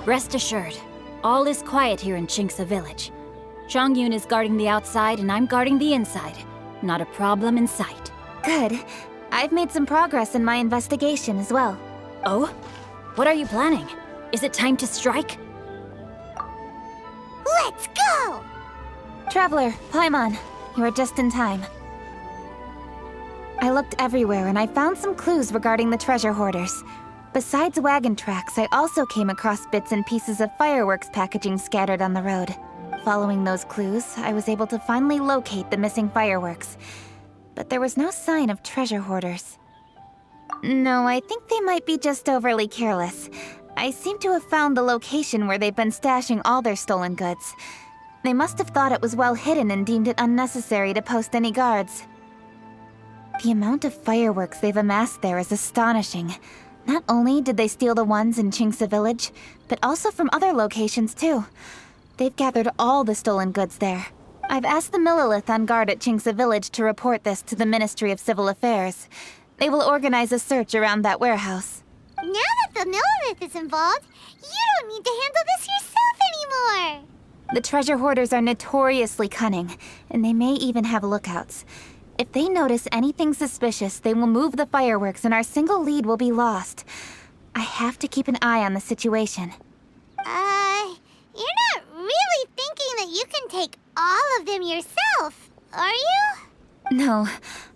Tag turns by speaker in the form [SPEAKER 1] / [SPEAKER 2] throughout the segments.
[SPEAKER 1] Rest assured, all is quiet here in Qingce Village. Zhangyun is guarding the outside and I'm guarding the inside. Not a problem in sight.
[SPEAKER 2] Good. I've made some progress in my investigation as well.
[SPEAKER 1] Oh? What are you planning? Is it time to strike?
[SPEAKER 3] Let's go!
[SPEAKER 2] Traveler, Paimon, you are just in time. I looked everywhere and I found some clues regarding the treasure hoarders. Besides wagon tracks, I also came across bits and pieces of fireworks packaging scattered on the road. Following those clues, I was able to finally locate the missing fireworks. But there was no sign of treasure hoarders. No, I think they might be just overly careless. I seem to have found the location where they've been stashing all their stolen goods. They must have thought it was well hidden and deemed it unnecessary to post any guards. The amount of fireworks they've amassed there is astonishing. Not only did they steal the ones in Qingce Village, but also from other locations too. They've gathered all the stolen goods there. I've asked the Millilith on guard at Qingce Village to report this to the Ministry of Civil Affairs. They will organize a search around that warehouse.
[SPEAKER 3] Now that the Millilith is involved, you don't need to handle this yourself anymore!
[SPEAKER 2] The treasure hoarders are notoriously cunning, and they may even have lookouts. If they notice anything suspicious, they will move the fireworks and our single lead will be lost. I have to keep an eye on the situation.
[SPEAKER 3] You're not really thinking that you can take all of them yourself, are you?
[SPEAKER 2] No,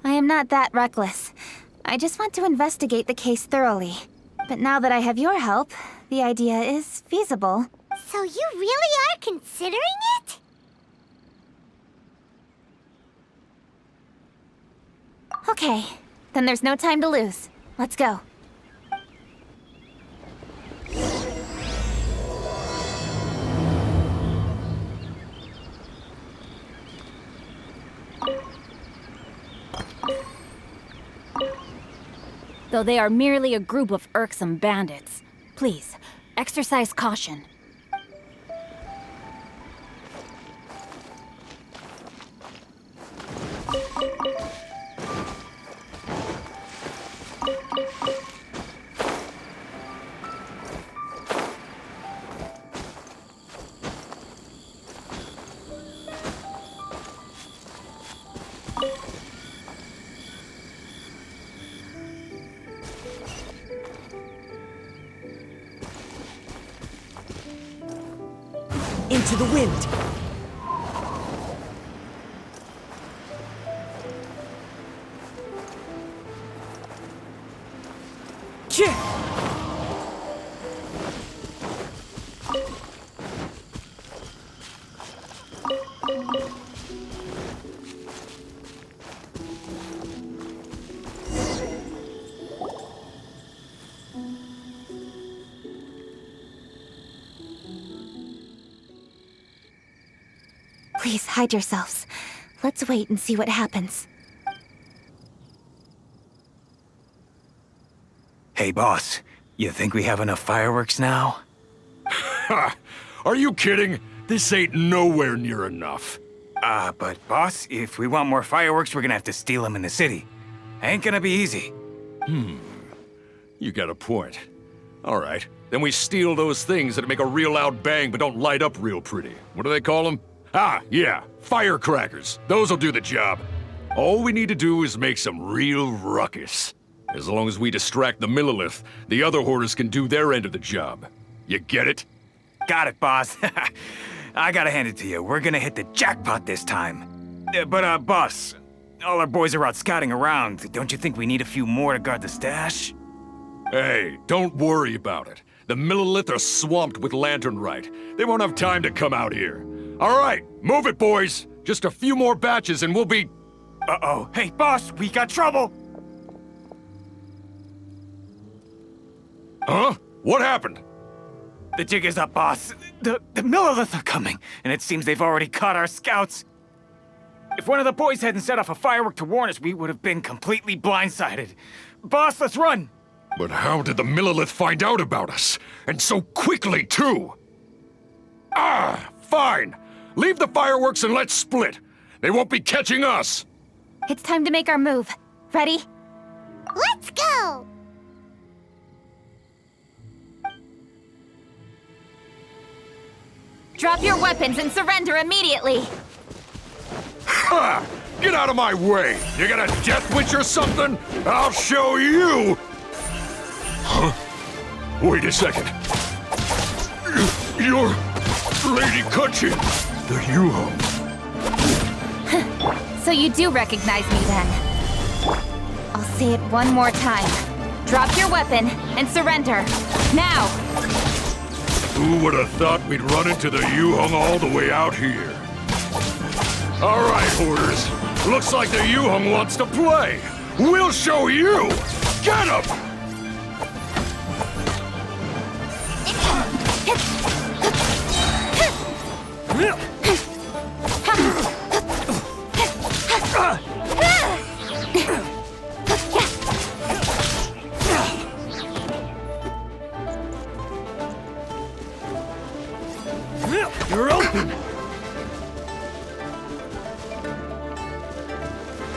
[SPEAKER 2] I am not that reckless. I just want to investigate the case thoroughly. But now that I have your help, the idea is feasible.
[SPEAKER 3] So you really are considering it?
[SPEAKER 2] Okay, then there's no time to lose. Let's go.
[SPEAKER 1] Though they are merely a group of irksome bandits, please, exercise caution.
[SPEAKER 4] Into the wind!
[SPEAKER 2] Please hide yourselves. Let's wait and see what happens.
[SPEAKER 5] Hey, boss. You think we have enough fireworks now?
[SPEAKER 6] Ha! Are you kidding? This ain't nowhere near enough.
[SPEAKER 5] But boss, if we want more fireworks, we're gonna have to steal them in the city. Ain't gonna be easy.
[SPEAKER 6] You got a point. All right, then we steal those things that make a real loud bang but don't light up real pretty. What do they call them? Ah, yeah, firecrackers. Those'll do the job. All we need to do is make some real ruckus. As long as we distract the Millilith, the other hoarders can do their end of the job. You get it?
[SPEAKER 5] Got it, boss. I gotta hand it to you. We're gonna hit the jackpot this time. But boss, all our boys are out scouting around. Don't you think we need a few more to guard the stash?
[SPEAKER 6] Hey, don't worry about it. The Millilith are swamped with lantern Rite. They won't have time to come out here. All right, move it, boys. Just a few more batches and we'll be...
[SPEAKER 5] Uh-oh. Hey, boss, we got trouble!
[SPEAKER 6] Huh? What happened?
[SPEAKER 5] The jig is up, boss. The Millilith are coming, and it seems they've already caught our scouts. If one of the boys hadn't set off a firework to warn us, we would have been completely blindsided. Boss, let's run!
[SPEAKER 6] But how did the Millilith find out about us? And so quickly, too? Ah, fine. Leave the fireworks and let's split. They won't be catching us.
[SPEAKER 2] It's time to make our move. Ready?
[SPEAKER 3] Let's go!
[SPEAKER 2] Drop your weapons and surrender immediately!
[SPEAKER 6] Ha! Get out of my way! You got a death wish or something? I'll show you! Huh? Wait a second. You're Lady Kachin, the Yuhong.
[SPEAKER 2] So you do recognize me then. I'll say it one more time. Drop your weapon and surrender. Now!
[SPEAKER 6] Who would have thought we'd run into the Yuhong all the way out here? All right, Hoarders. Looks like the Yuhong wants to play. We'll show you! Get him!
[SPEAKER 4] You're open!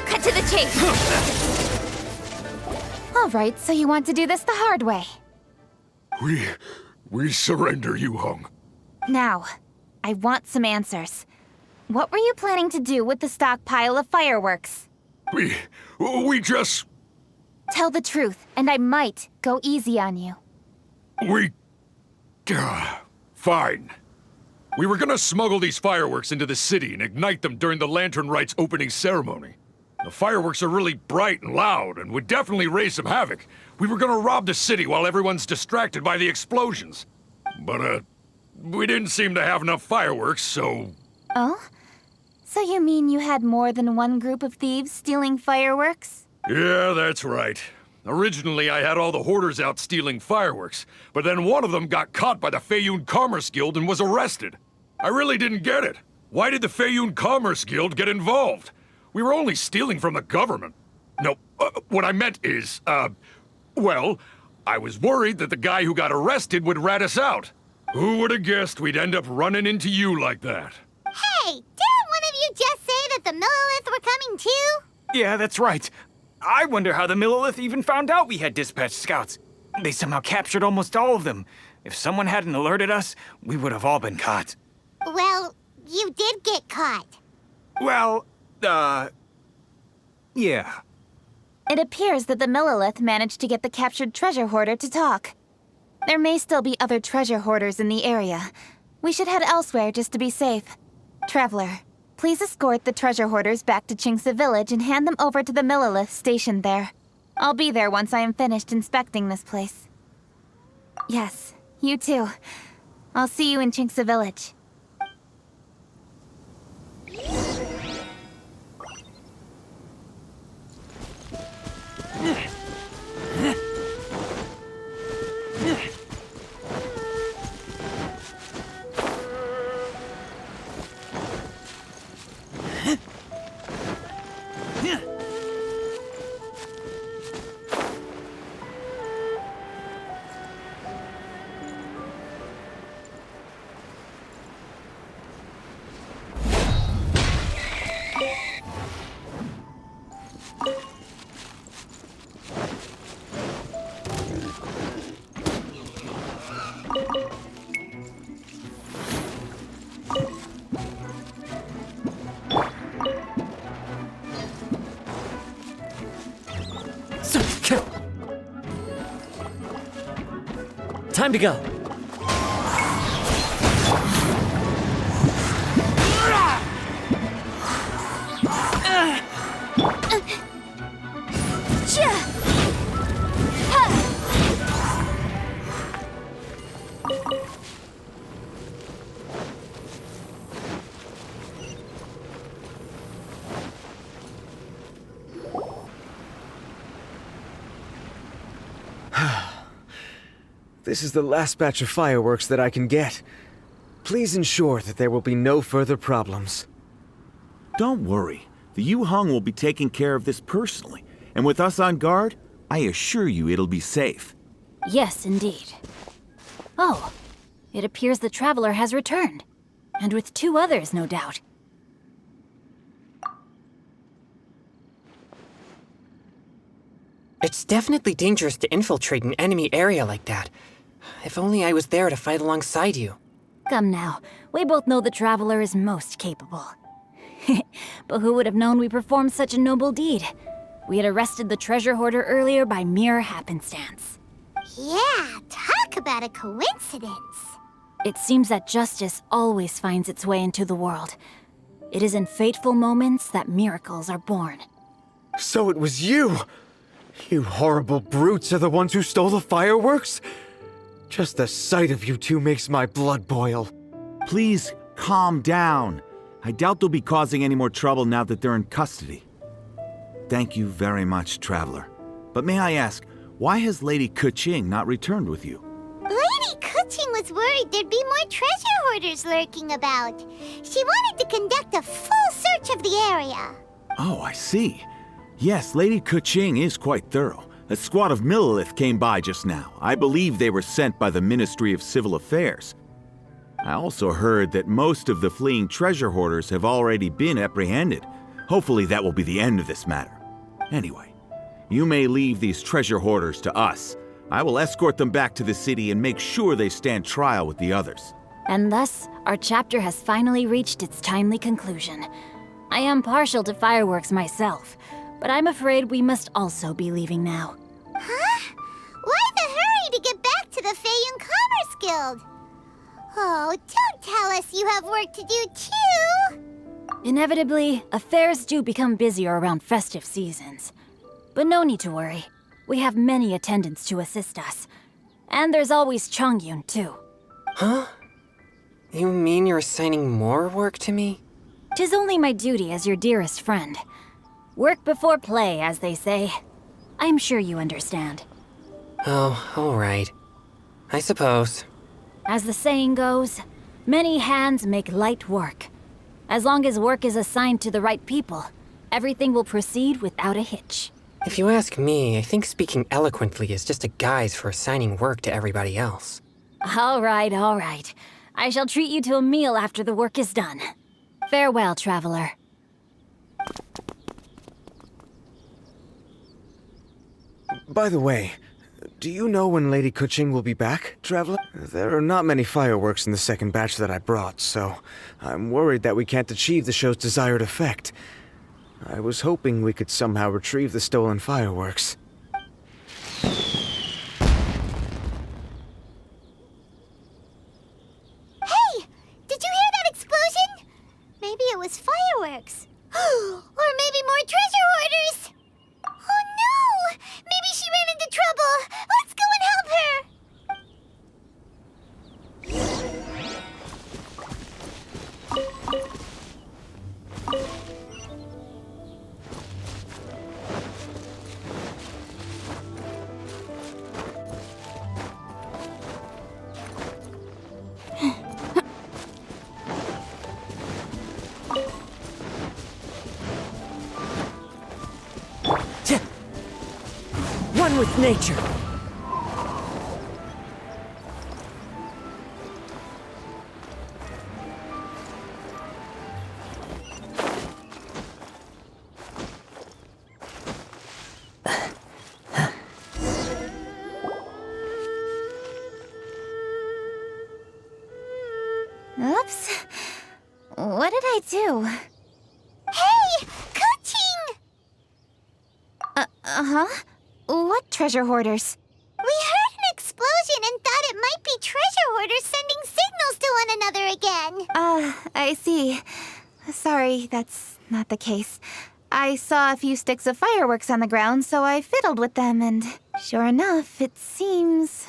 [SPEAKER 2] Cut to the chase! All right, so you want to do this the hard way.
[SPEAKER 6] We surrender, Yuhong.
[SPEAKER 2] Now, I want some answers. What were you planning to do with the stockpile of fireworks?
[SPEAKER 6] We just...
[SPEAKER 2] Tell the truth, and I might go easy on you.
[SPEAKER 6] Fine. We were gonna smuggle these fireworks into the city and ignite them during the Lantern Rite's opening ceremony. The fireworks are really bright and loud and would definitely raise some havoc. We were gonna rob the city while everyone's distracted by the explosions. But, we didn't seem to have enough fireworks, so...
[SPEAKER 2] Oh? So you mean you had more than one group of thieves stealing fireworks?
[SPEAKER 6] Yeah, that's right. Originally, I had all the hoarders out stealing fireworks, but then one of them got caught by the Feiyun Commerce Guild and was arrested. I really didn't get it. Why did the Feiyun Commerce Guild get involved? We were only stealing from the government. No, what I meant is, well, I was worried that the guy who got arrested would rat us out. Who would have guessed we'd end up running into you like that?
[SPEAKER 3] Hey, didn't one of you just say that the Millilith were coming too?
[SPEAKER 5] Yeah, that's right. I wonder how the Millilith even found out we had dispatched scouts. They somehow captured almost all of them. If someone hadn't alerted us, we would have all been caught.
[SPEAKER 3] Well, you did get caught.
[SPEAKER 5] Well, yeah.
[SPEAKER 2] It appears that the Millilith managed to get the captured treasure hoarder to talk. There may still be other treasure hoarders in the area. We should head elsewhere just to be safe. Traveler, please escort the treasure hoarders back to Chingsa Village and hand them over to the Millilith stationed there. I'll be there once I am finished inspecting this place. Yes, you too. I'll see you in Chingsa Village.
[SPEAKER 4] Time to go.
[SPEAKER 7] This is the last batch of fireworks that I can get. Please ensure that there will be no further problems.
[SPEAKER 8] Don't worry. The Yuhong will be taking care of this personally. And with us on guard, I assure you it'll be safe.
[SPEAKER 1] Yes, indeed. Oh, it appears the traveler has returned. And with 2 others, no doubt.
[SPEAKER 4] It's definitely dangerous to infiltrate an enemy area like that. If only I was there to fight alongside you.
[SPEAKER 1] Come now, We both know the Traveler is most capable. But who would have known we performed such a noble deed? We had arrested the treasure hoarder earlier by mere happenstance.
[SPEAKER 3] Yeah, talk about a coincidence.
[SPEAKER 1] It seems that justice always finds its way into the world. It is in fateful moments that miracles are born.
[SPEAKER 7] So it was you! You horrible brutes are the ones who stole the fireworks? Just the sight of you two makes my blood boil.
[SPEAKER 8] Please, calm down. I doubt they'll be causing any more trouble now that they're in custody. Thank you very much, Traveler. But may I ask, why has Lady Keqing not returned with you?
[SPEAKER 3] Lady Keqing was worried there'd be more treasure hoarders lurking about. She wanted to conduct a full search of the area.
[SPEAKER 8] Oh, I see. Yes, Lady Keqing is quite thorough. A squad of Millilith came by just now. I believe they were sent by the Ministry of Civil Affairs. I also heard that most of the fleeing treasure hoarders have already been apprehended. Hopefully that will be the end of this matter. Anyway, you may leave these treasure hoarders to us. I will escort them back to the city and make sure they stand trial with the others.
[SPEAKER 1] And thus, our chapter has finally reached its timely conclusion. I am partial to fireworks myself, but I'm afraid we must also be leaving now.
[SPEAKER 3] Huh? Why the hurry to get back to the Feiyun Commerce Guild? Oh, don't tell us you have work to do too!
[SPEAKER 1] Inevitably, affairs do become busier around festive seasons. But no need to worry. We have many attendants to assist us. And there's always Chongyun, too.
[SPEAKER 4] Huh? You mean you're assigning more work to me?
[SPEAKER 1] 'Tis only my duty as your dearest friend. Work before play, as they say. I'm sure you understand.
[SPEAKER 4] Oh, alright. I suppose.
[SPEAKER 1] As the saying goes, many hands make light work. As long as work is assigned to the right people, everything will proceed without a hitch.
[SPEAKER 4] If you ask me, I think speaking eloquently is just a guise for assigning work to everybody else.
[SPEAKER 1] All right, all right. I shall treat you to a meal after the work is done. Farewell, traveler.
[SPEAKER 7] By the way, do you know when Lady Keqing will be back, Traveler? There are not many fireworks in the second batch that I brought, so I'm worried that we can't achieve the show's desired effect. I was hoping we could somehow retrieve the stolen fireworks.
[SPEAKER 3] Hey! Did you hear that explosion? Maybe it was fireworks. Or maybe more treasure hoarders! Oh no! Maybe she ran into trouble! Let's go and help her!
[SPEAKER 4] One with nature.
[SPEAKER 2] Oops. What did I do?
[SPEAKER 3] Hey! Keqing!
[SPEAKER 2] Uh-huh. What treasure hoarders?
[SPEAKER 3] We heard an explosion and thought it might be treasure hoarders sending signals to one another again.
[SPEAKER 2] I see. Sorry, that's not the case. I saw a few sticks of fireworks on the ground, so I fiddled with them, and sure enough, it seems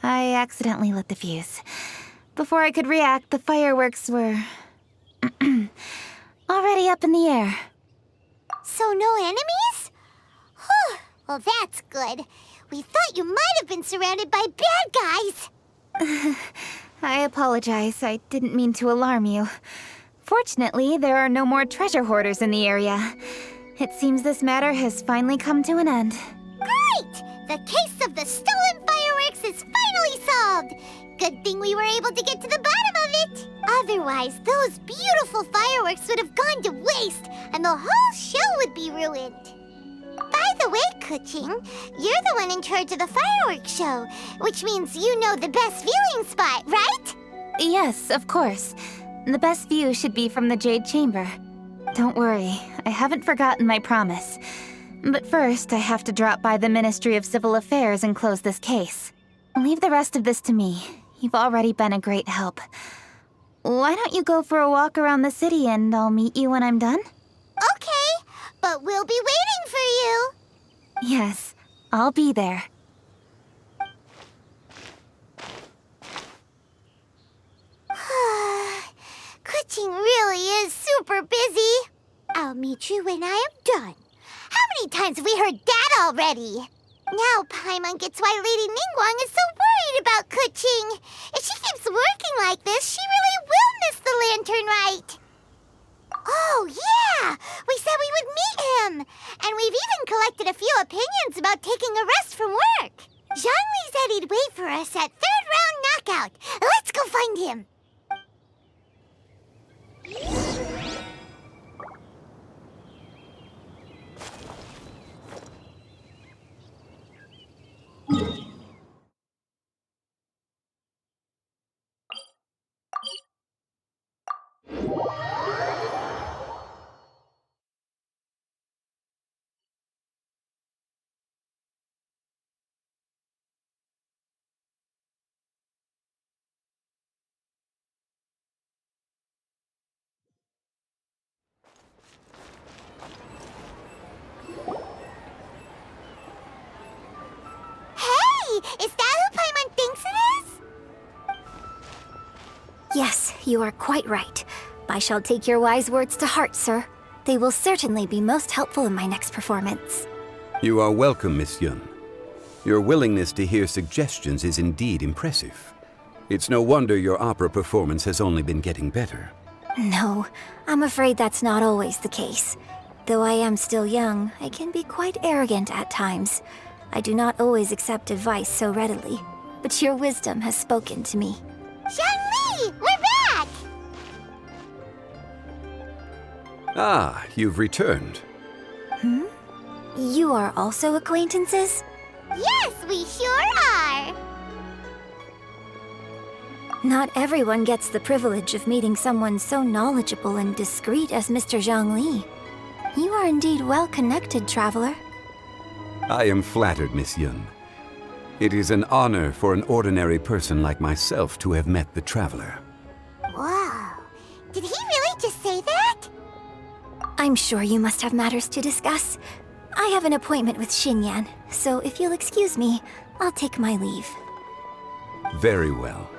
[SPEAKER 2] I accidentally lit the fuse. Before I could react, the fireworks were already up in the air.
[SPEAKER 3] So no enemies? Whew. Well, that's good. We thought you might have been surrounded by bad guys.
[SPEAKER 2] I apologize. I didn't mean to alarm you. Fortunately, there are no more treasure hoarders in the area. It seems this matter has finally come to an end.
[SPEAKER 3] Great! The case of the stolen fireworks is finally solved. Good thing we were able to get to the bottom of it. Otherwise, those beautiful fireworks would have gone to waste, and the whole show would be ruined. By the way, Keqing, you're the one in charge of the fireworks show, which means you know the best viewing spot, right?
[SPEAKER 2] Yes, of course. The best view should be from the Jade Chamber. Don't worry, I haven't forgotten my promise. But first, I have to drop by the Ministry of Civil Affairs and close this case. Leave the rest of this to me. You've already been a great help. Why don't you go for a walk around the city and I'll meet you when I'm done?
[SPEAKER 3] Okay, but we'll be waiting for you.
[SPEAKER 2] Yes, I'll be there.
[SPEAKER 3] Kuching really is super busy. I'll meet you when I am done. How many times have we heard that already? Now Paimon gets why Lady Ningguang is so worried about Kuching. If she keeps working like this, she really will miss the Lantern Rite. Oh, yeah! We said we would meet him! And we've even collected a few opinions about taking a rest from work. Zhongli said he'd wait for us at third round knockout. Let's go find him. Is that who Paimon thinks it is?
[SPEAKER 9] Yes, you are quite right. I shall take your wise words to heart, sir. They will certainly be most helpful in my next performance.
[SPEAKER 10] You are welcome, Miss Yun. Your willingness to hear suggestions is indeed impressive. It's no wonder your opera performance has only been getting better.
[SPEAKER 9] No, I'm afraid that's not always the case. Though I am still young, I can be quite arrogant at times. I do not always accept advice so readily, but your wisdom has spoken to me.
[SPEAKER 3] Zhongli, we're back!
[SPEAKER 10] Ah, you've returned.
[SPEAKER 9] You are also acquaintances?
[SPEAKER 3] Yes, we sure are!
[SPEAKER 9] Not everyone gets the privilege of meeting someone so knowledgeable and discreet as Mr. Zhongli. You are indeed well connected, traveler.
[SPEAKER 10] I am flattered, Miss Yun. It is an honor for an ordinary person like myself to have met the traveler.
[SPEAKER 3] Wow. Did he really just say that?
[SPEAKER 9] I'm sure you must have matters to discuss. I have an appointment with Xinyan, so if you'll excuse me, I'll take my leave.
[SPEAKER 10] Very well.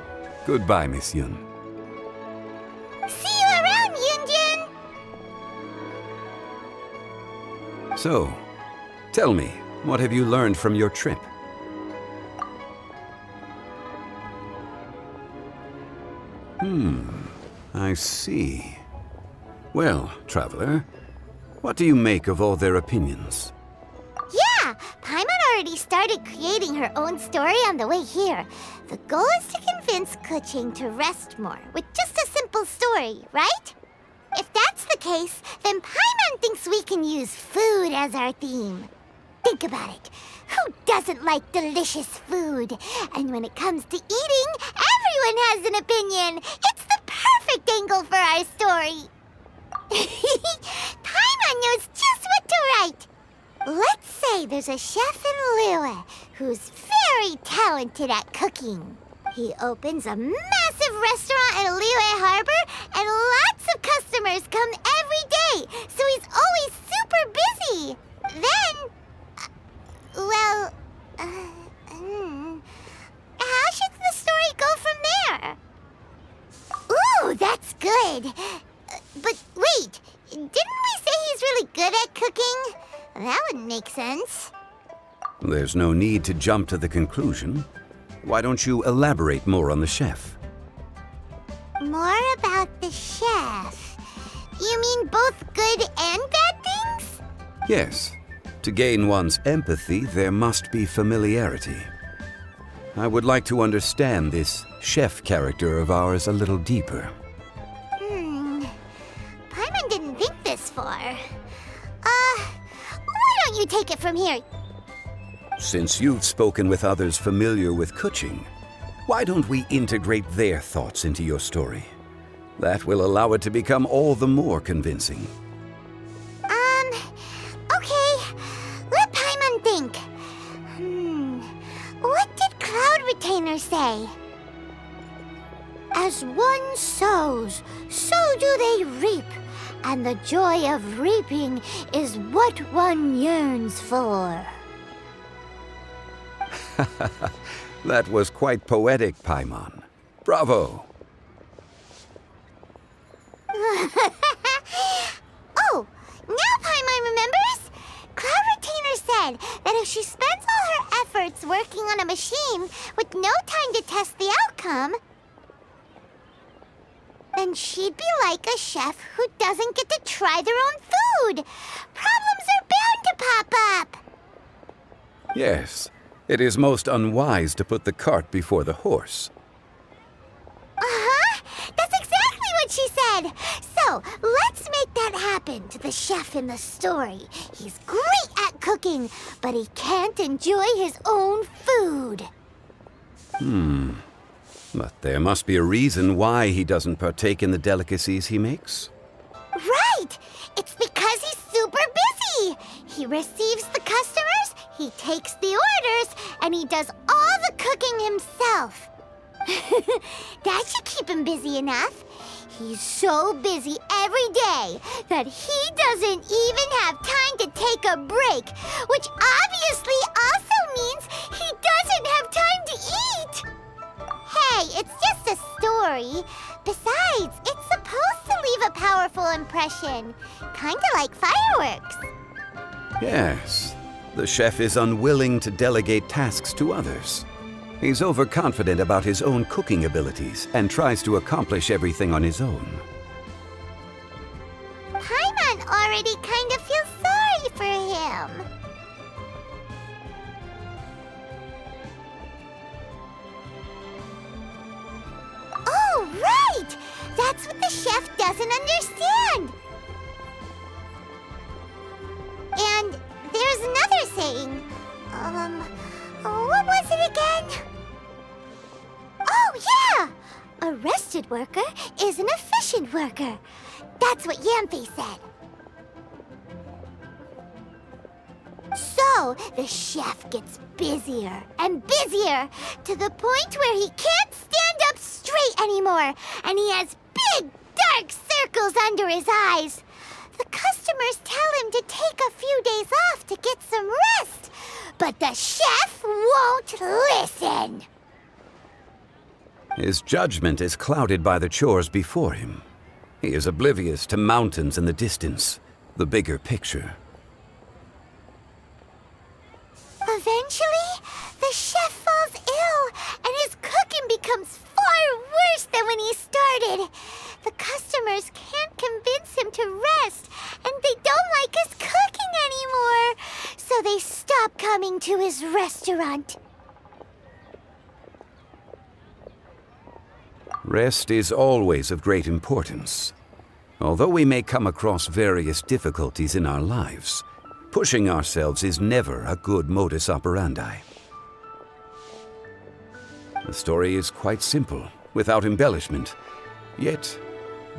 [SPEAKER 10] Goodbye, Miss Yun.
[SPEAKER 3] See you around, Yunjin!
[SPEAKER 10] So, tell me, what have you learned from your trip? I see. Well, traveler, what do you make of all their opinions?
[SPEAKER 3] Yeah, Paimon already started creating her own story on the way here. The goal is to convince Kuching to rest more with just a simple story, right? If that's the case, then Paimon thinks we can use food as our theme. Think about it. Who doesn't like delicious food? And when it comes to eating, everyone has an opinion. It's the perfect angle for our story. Paimon knows just what to write. Let's say there's a chef in Liyue who's very talented at cooking. He opens a massive restaurant in Liyue Harbor, and lots of customers come every day, so he's always super busy. Then, how should the story go from there? Ooh, that's good. But wait, didn't we say he's really good at cooking? That wouldn't make sense.
[SPEAKER 10] There's no need to jump to the conclusion. Why don't you elaborate more on the chef?
[SPEAKER 3] More about the chef. You mean both good and bad things?
[SPEAKER 10] Yes. To gain one's empathy, there must be familiarity. I would like to understand this chef character of ours a little deeper.
[SPEAKER 3] Paimon didn't think this far. Why don't you take it from here?
[SPEAKER 10] Since you've spoken with others familiar with Kuching, Why don't we integrate their thoughts into your story? That will allow it to become all the more convincing.
[SPEAKER 3] Okay. Let Paimon think. What did Cloud Retainer say? As one sows, so do they reap. And the joy of reaping is what one yearns for.
[SPEAKER 10] That was quite poetic, Paimon. Bravo!
[SPEAKER 3] Oh, now Paimon remembers? Cloud Retainer said that if she spends all her efforts working on a machine with no time to test the outcome, then she'd be like a chef who doesn't get to try their own food. Problems are bound to pop up.
[SPEAKER 10] Yes, it is most unwise to put the cart before the horse.
[SPEAKER 3] Uh-huh. That's exactly what she said. So, let's make that happen to the chef in the story. He's great at cooking, but he can't enjoy his own food.
[SPEAKER 10] But there must be a reason why he doesn't partake in the delicacies he makes.
[SPEAKER 3] Right! It's because he's super busy. He receives the customers, he takes the orders, and he does all the cooking himself. That should keep him busy enough. He's so busy every day that he doesn't even have time to take a break, which obviously also means he doesn't have time to eat. Hey, it's just a story. Besides, it's supposed to leave a powerful impression. Kinda like fireworks.
[SPEAKER 10] Yes, the chef is unwilling to delegate tasks to others. He's overconfident about his own cooking abilities and tries to accomplish everything on his own.
[SPEAKER 3] Paimon already kind of feels sorry for him. Oh, right! That's what the chef doesn't understand. And there's another saying. What was it again? Oh, yeah! A rested worker is an efficient worker. That's what Yamfe said. So, the chef gets busier and busier to the point where he can't stand up straight anymore, and he has big, dark circles under his eyes. The customers tell him to take a few days off to get some rest, but the chef won't listen.
[SPEAKER 10] His judgment is clouded by the chores before him. He is oblivious to mountains in the distance, the bigger picture.
[SPEAKER 3] Eventually, the chef falls ill, and his cooking becomes far worse than when he started. The customers can't convince him to rest, and they don't like his cooking anymore, so they stop coming to his restaurant.
[SPEAKER 10] Rest is always of great importance. Although we may come across various difficulties in our lives, pushing ourselves is never a good modus operandi. The story is quite simple, without embellishment, yet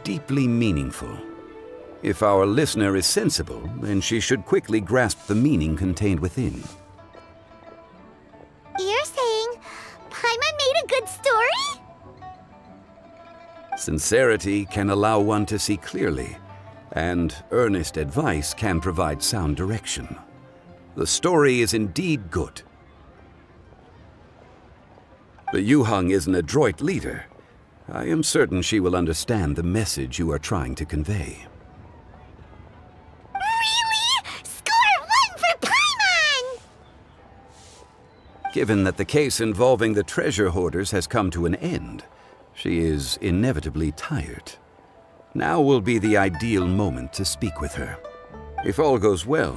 [SPEAKER 10] deeply meaningful. If our listener is sensible, then she should quickly grasp the meaning contained within.
[SPEAKER 3] You're saying Paimon made a good story?
[SPEAKER 10] Sincerity can allow one to see clearly, and earnest advice can provide sound direction. The story is indeed good. The Yuhang is an adroit leader. I am certain she will understand the message you are trying to convey.
[SPEAKER 3] Really? Score 1 for Paimon!
[SPEAKER 10] Given that the case involving the treasure hoarders has come to an end, she is inevitably tired. Now will be the ideal moment to speak with her. If all goes well,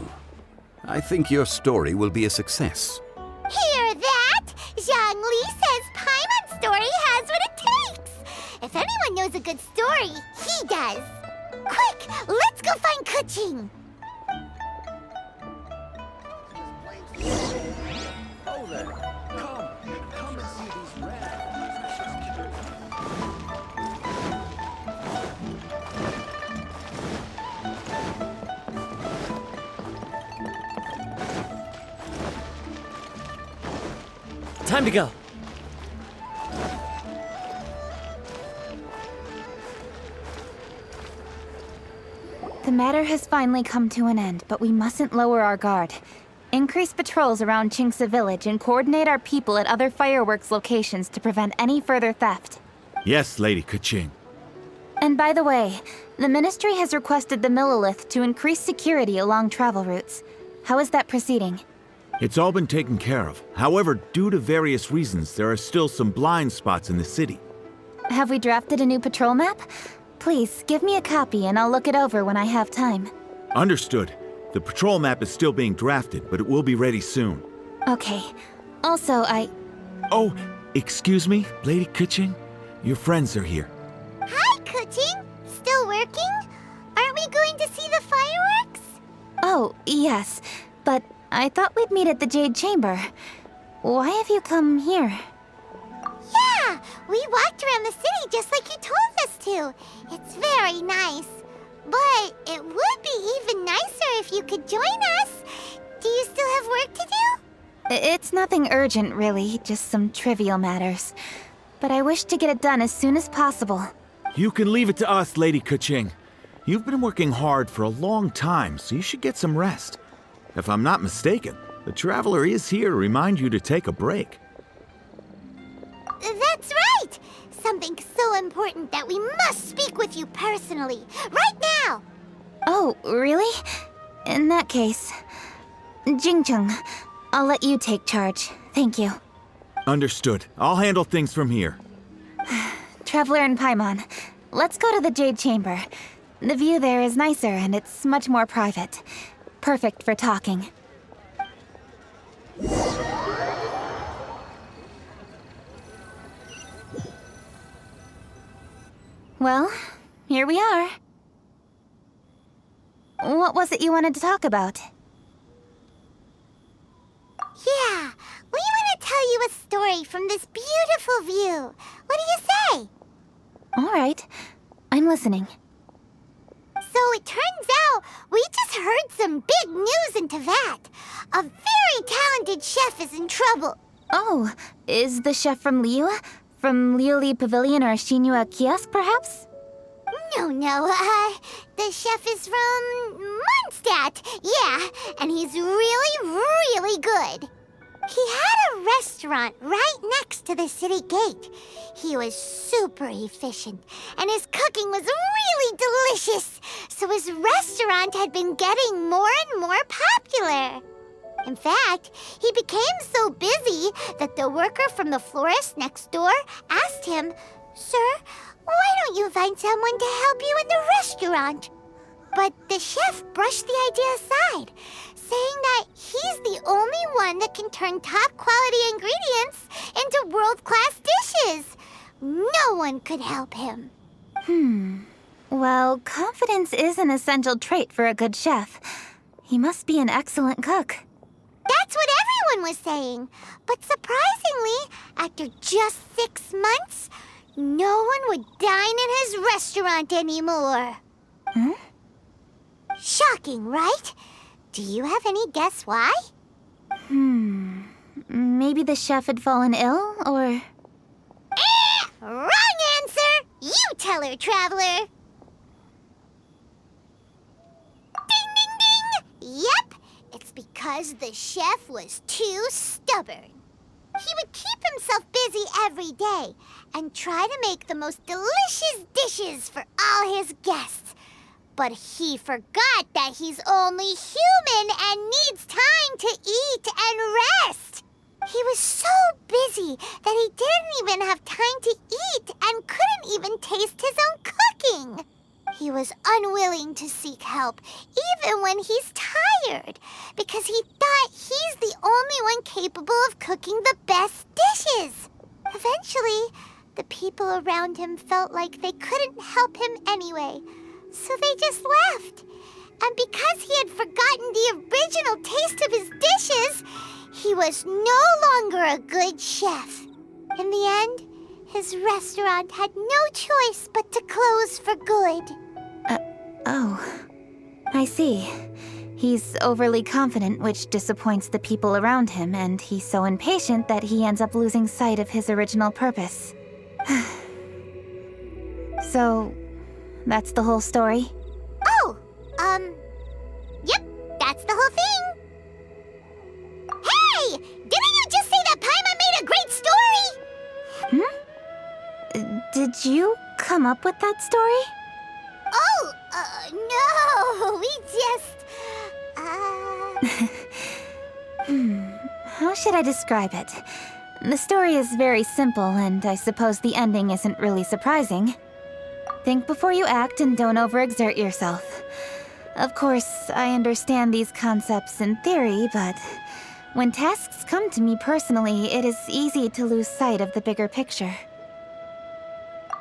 [SPEAKER 10] I think your story will be a success.
[SPEAKER 3] Hear that? Zhang Li says Paimon's story has what it takes. If anyone knows a good story, he does. Quick, let's go find Kuching.
[SPEAKER 11] Oh there. Come and see these rare. time to go.
[SPEAKER 2] The matter has finally come to an end, but we mustn't lower our guard. Increase patrols around Chinksa village and coordinate our people at other fireworks locations to prevent any further theft.
[SPEAKER 8] Yes, Lady Kuching.
[SPEAKER 2] And by the way, the Ministry has requested the Millelith to increase security along travel routes. How is that proceeding?
[SPEAKER 8] It's all been taken care of. However, due to various reasons, there are still some blind spots in the city.
[SPEAKER 2] Have we drafted a new patrol map? Please, give me a copy and I'll look it over when I have time.
[SPEAKER 8] Understood. The patrol map is still being drafted, but it will be ready soon.
[SPEAKER 2] Okay. Also,
[SPEAKER 8] Oh, excuse me, Lady Kuching? Your friends are here.
[SPEAKER 3] Hi, Kuching. Still working? Aren't we going to see the fireworks?
[SPEAKER 2] Oh, yes. But I thought we'd meet at the Jade Chamber. Why have you come here?
[SPEAKER 3] Yeah, we walked around the city just like you told us to. It's very nice. But it would be even nicer if you could join us. Do you still have work to do?
[SPEAKER 2] It's nothing urgent, really. Just some trivial matters. But I wish to get it done as soon as possible.
[SPEAKER 8] You can leave it to us, Lady Kuching. You've been working hard for a long time, so you should get some rest. If I'm not mistaken, the Traveler is here to remind you to take a break.
[SPEAKER 3] That's right! Something so important that we must speak with you personally, right now!
[SPEAKER 2] Oh, really? In that case, Jingcheng, I'll let you take charge. Thank you.
[SPEAKER 8] Understood. I'll handle things from here.
[SPEAKER 2] Traveler and Paimon, let's go to the Jade Chamber. The view there is nicer and it's much more private. Perfect for talking. Well, here we are. What was it you wanted to talk about?
[SPEAKER 3] Yeah, we want to tell you a story from this beautiful view. What do you say?
[SPEAKER 2] All right, I'm listening.
[SPEAKER 3] So it turns out we just heard some big news in Teyvat. A very talented chef is in trouble.
[SPEAKER 2] Oh, is the chef from Liyue? From Liuli Pavilion or Shinua Kiosk, perhaps?
[SPEAKER 3] No, the chef is from Mondstadt. Yeah, and he's really, really good. He had a restaurant right next to the city gate. He was super efficient, and his cooking was really delicious. So his restaurant had been getting more and more popular. In fact, he became so busy that the worker from the florist next door asked him, "Sir, why don't you find someone to help you in the restaurant?" But the chef brushed the idea aside, saying that he's the only one that can turn top-quality ingredients into world-class dishes. No one could help him.
[SPEAKER 2] Well, confidence is an essential trait for a good chef. He must be an excellent cook.
[SPEAKER 3] That's what everyone was saying. But surprisingly, after just 6 months, no one would dine in his restaurant anymore. Shocking, right? Do you have any guess why?
[SPEAKER 2] Maybe the chef had fallen ill, or...
[SPEAKER 3] Wrong answer! You tell her, Traveler! Ding, ding, ding! Yep, it's because the chef was too stubborn. He would keep himself busy every day and try to make the most delicious dishes for all his guests. But he forgot that he's only human and needs time to eat and rest. He was so busy that he didn't even have time to eat and couldn't even taste his own cooking. He was unwilling to seek help, even when he's tired, because he thought he's the only one capable of cooking the best dishes. Eventually, the people around him felt like they couldn't help him anyway, so they just left. And because he had forgotten the original taste of his dishes, he was no longer a good chef. In the end, his restaurant had no choice but to close for good.
[SPEAKER 2] Oh, I see. He's overly confident, which disappoints the people around him, and he's so impatient that he ends up losing sight of his original purpose. So, that's the whole story?
[SPEAKER 3] Oh, yep, that's the whole thing. Hey! Didn't you just say that Paimon made a great story?
[SPEAKER 2] Did you come up with that story?
[SPEAKER 3] Oh, no, we just,
[SPEAKER 2] How should I describe it? The story is very simple, and I suppose the ending isn't really surprising. Think before you act and don't overexert yourself. Of course, I understand these concepts in theory, but when tasks come to me personally, it is easy to lose sight of the bigger picture.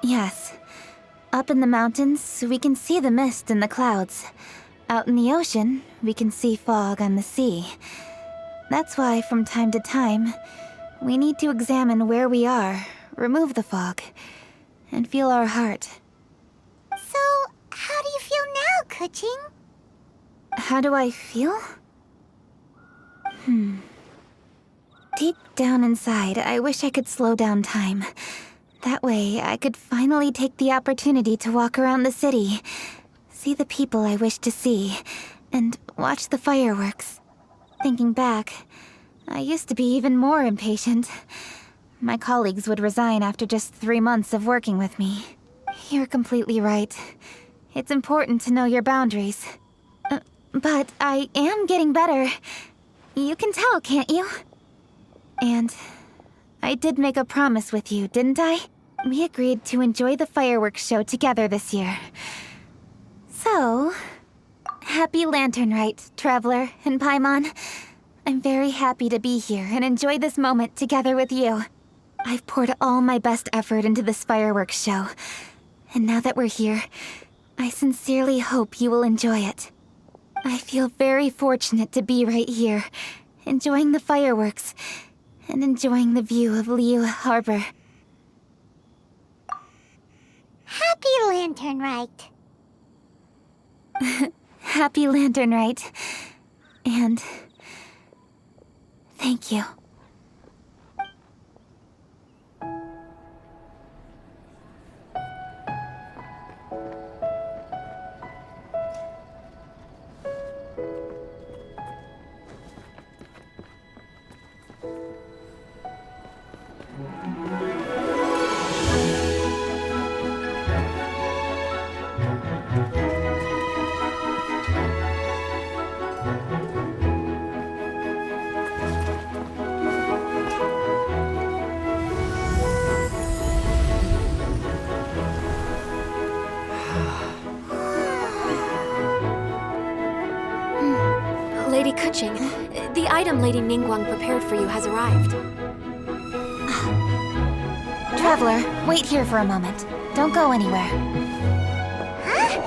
[SPEAKER 2] Yes. Up in the mountains, we can see the mist in the clouds. Out in the ocean, we can see fog on the sea. That's why, from time to time, we need to examine where we are, remove the fog, and feel our heart.
[SPEAKER 3] So, how do you feel now, Kuching?
[SPEAKER 2] How do I feel? Deep down inside, I wish I could slow down time. That way, I could finally take the opportunity to walk around the city, see the people I wish to see, and watch the fireworks. Thinking back, I used to be even more impatient. My colleagues would resign after just 3 months of working with me. You're completely right. It's important to know your boundaries. But I am getting better. You can tell, can't you? And I did make a promise with you, didn't I? We agreed to enjoy the fireworks show together this year. So, happy Lantern Rite, Traveler and Paimon. I'm very happy to be here and enjoy this moment together with you. I've poured all my best effort into this fireworks show. And now that we're here, I sincerely hope you will enjoy it. I feel very fortunate to be right here, enjoying the fireworks, and enjoying the view of Liu Harbor.
[SPEAKER 3] Happy Lantern Rite.
[SPEAKER 2] Happy Lantern Rite. And thank you.
[SPEAKER 11] Lady Kuching, the item Lady Ningguang prepared for you has arrived.
[SPEAKER 2] Traveler, wait here for a moment. Don't go anywhere.
[SPEAKER 3] Huh?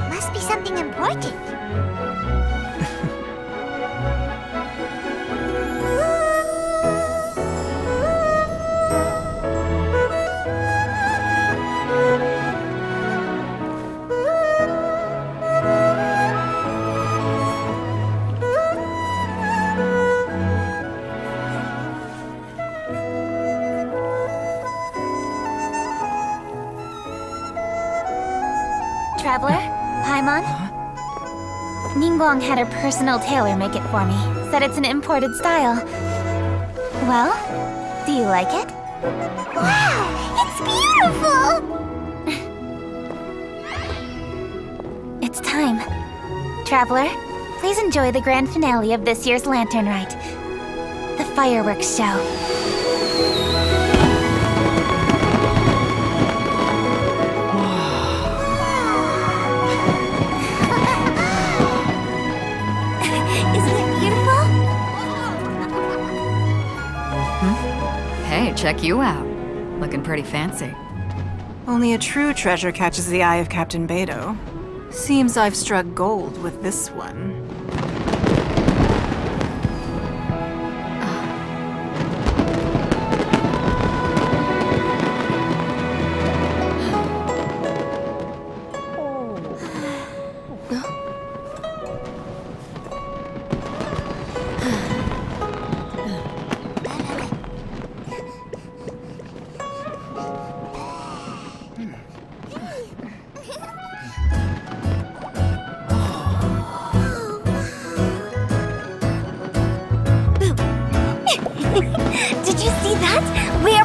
[SPEAKER 3] Must be something important.
[SPEAKER 2] Traveler? Paimon? Ningguang had her personal tailor make it for me. Said it's an imported style. Well, do you like it?
[SPEAKER 3] Wow! It's beautiful!
[SPEAKER 2] It's time. Traveler, please enjoy the grand finale of this year's Lantern Rite. The fireworks show.
[SPEAKER 12] Hey, check you out. Looking pretty fancy.
[SPEAKER 13] Only a true treasure catches the eye of Captain Beidou. Seems I've struck gold with this one.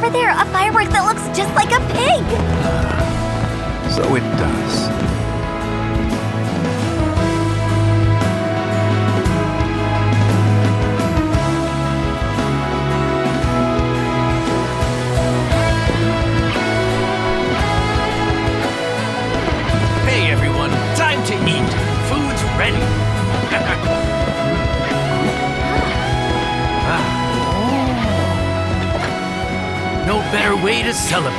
[SPEAKER 9] over there, a firework that looks just like a pig!
[SPEAKER 10] So it does.
[SPEAKER 14] Hey everyone, time to eat. Food's ready. No better way to celebrate.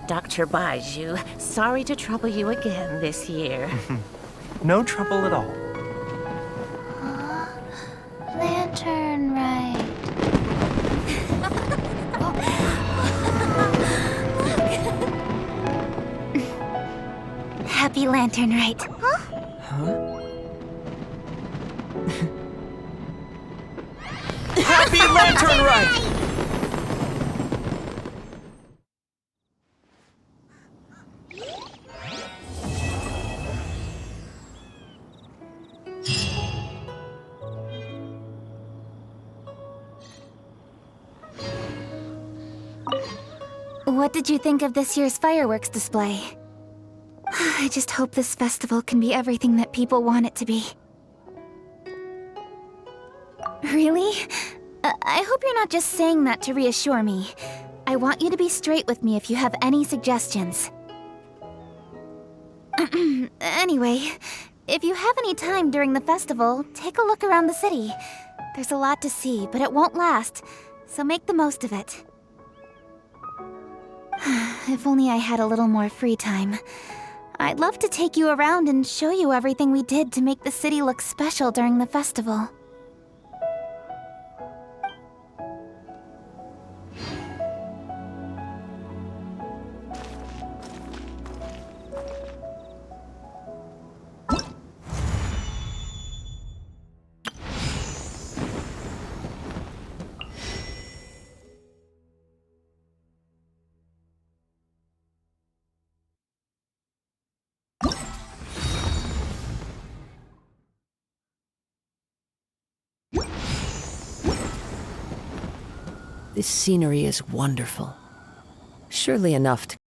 [SPEAKER 15] Dr. Baiju, sorry to trouble you again this year.
[SPEAKER 14] No trouble at all.
[SPEAKER 9] Lantern Rite.
[SPEAKER 2] Happy Lantern Rite.
[SPEAKER 14] Happy Lantern Rite!
[SPEAKER 2] What did you think of this year's fireworks display? I just hope this festival can be everything that people want it to be. Really? I hope you're not just saying that to reassure me. I want you to be straight with me if you have any suggestions. Anyway, if you have any time during the festival, take a look around the city. There's a lot to see, but it won't last, so make the most of it. If only I had a little more free time. I'd love to take you around and show you everything we did to make the city look special during the festival.
[SPEAKER 16] This scenery is wonderful. Surely enough to